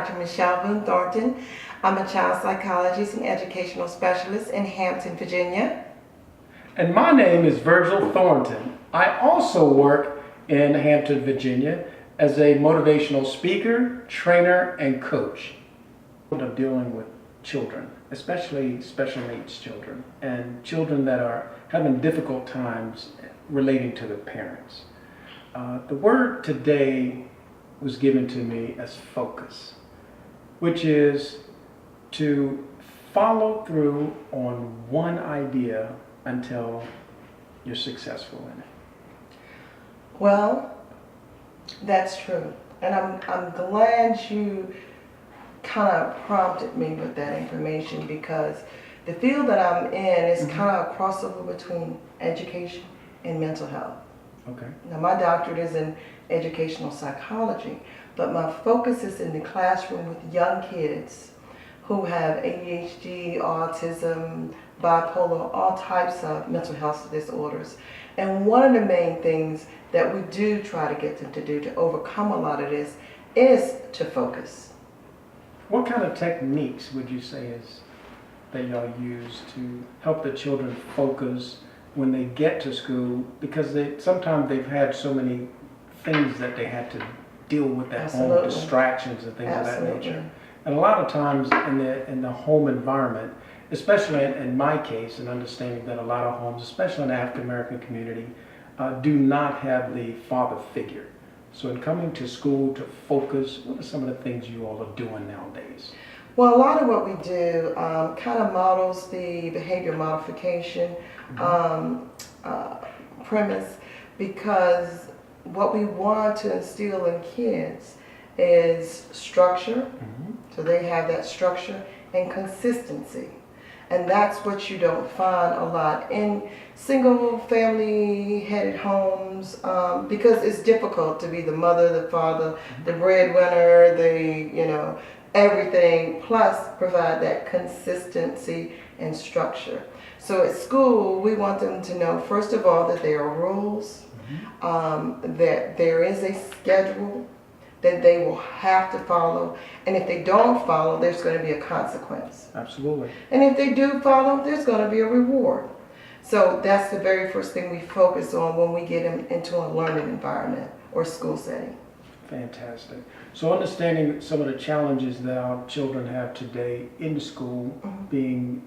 Dr. Michelle Boone-Thornton. I'm a child psychologist and educational specialist in Hampton, Virginia. And my name is Virgil Thornton. I also work in Hampton, Virginia as a motivational speaker, trainer, and coach. Of dealing with children, especially special needs children, and children that are having difficult times relating to their parents. The word today was given to me as focus, which is to follow through on one idea until you're successful in it. Well, that's true. And I'm glad you kind of prompted me with that information, because the field that I'm in is kind of a crossover between education and mental health. Okay. Now, my doctorate is in educational psychology, but my focus is in the classroom with young kids who have ADHD, autism, bipolar, all types of mental health disorders. And one of the main things that we do try to get them to do to overcome a lot of this is to focus. What kind of techniques would you say is that y'all use to help the children focus when they get to school? Because sometimes they've had so many things that they had to deal with at home, distractions and things of that nature. And a lot of times in the home environment, especially in my case, and understanding that a lot of homes, especially in the African American community, do not have the father figure. So in coming to school to focus, what are some of the things you all are doing nowadays? Well, a lot of what we do kind of models the behavior modification premise, because what we want to instill in kids is structure, so they have that structure, and consistency. And that's what you don't find a lot in single family headed homes, because it's difficult to be the mother, the father, the breadwinner, everything, plus provide that consistency and structure. So at school, we want them to know, first of all, that there are rules, that there is a schedule that they will have to follow, and if they don't follow, there's going to be a consequence. Absolutely. And if they do follow, there's going to be a reward. So that's the very first thing we focus on when we get them into a learning environment or school setting. Fantastic. So understanding some of the challenges that our children have today in school, being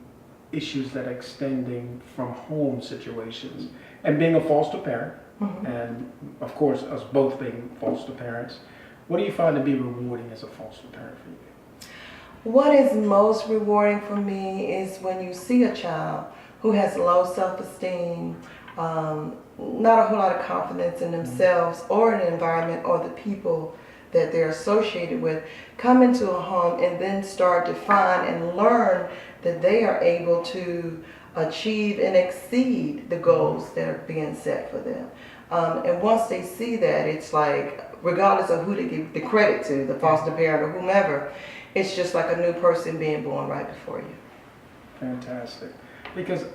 issues that are extending from home situations, and being a foster parent, and of course us both being foster parents, what do you find to be rewarding as a foster parent for you? What is most rewarding for me is when you see a child who has low self-esteem, not a whole lot of confidence in themselves or in the environment or the people that they're associated with, come into a home and then start to find and learn that they are able to achieve and exceed the goals that are being set for them. And once they see that, it's like, regardless of who they give the credit to, the foster parent or whomever, it's just like a new person being born right before you. Fantastic. Because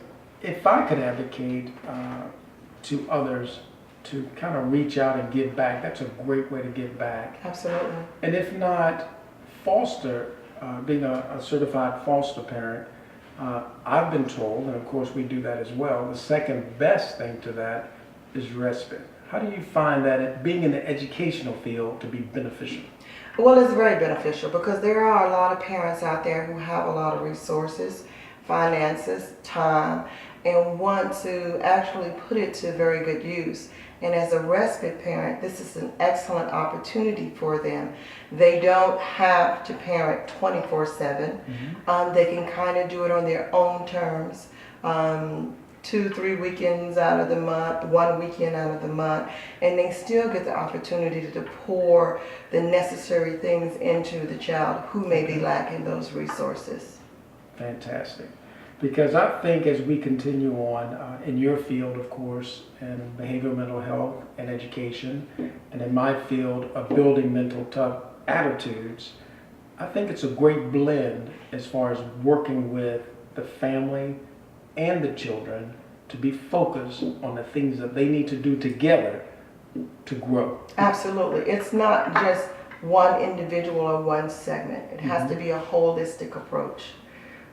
if I could advocate to others to kind of reach out and give back, that's a great way to give back. Absolutely. And if not, foster, being a certified foster parent, I've been told, and of course we do that as well, the second best thing to that is respite. How do you find that being in the educational field to be beneficial? Well, it's very beneficial because there are a lot of parents out there who have a lot of resources, finances, time, and want to actually put it to very good use. And as a respite parent, this is an excellent opportunity for them. They don't have to parent 24/7. They can kind of do it on their own terms. 2-3 weekends out of the month, 1 weekend out of the month, and they still get the opportunity to pour the necessary things into the child who may be lacking those resources. Fantastic. Because I think as we continue on in your field, of course, in behavioral mental health and education, and in my field of building mental tough attitudes, I think it's a great blend as far as working with the family and the children to be focused on the things that they need to do together to grow. Absolutely. It's not just one individual or one segment. It has to be a holistic approach,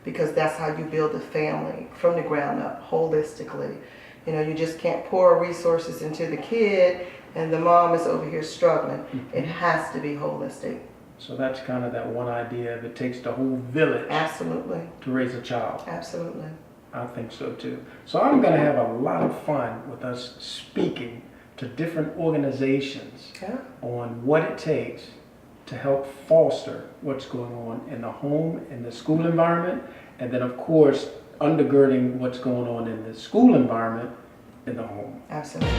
because that's how you build a family from the ground up, holistically. You know, you just can't pour resources into the kid and the mom is over here struggling. It has to be holistic. So that's kind of that one idea of it takes the whole village Absolutely. to raise a child. Absolutely. I think so too. So I'm going to have a lot of fun with us speaking to different organizations Yeah. on what it takes to help foster what's going on in the home, in the school environment, and then of course undergirding what's going on in the school environment in the home. Absolutely.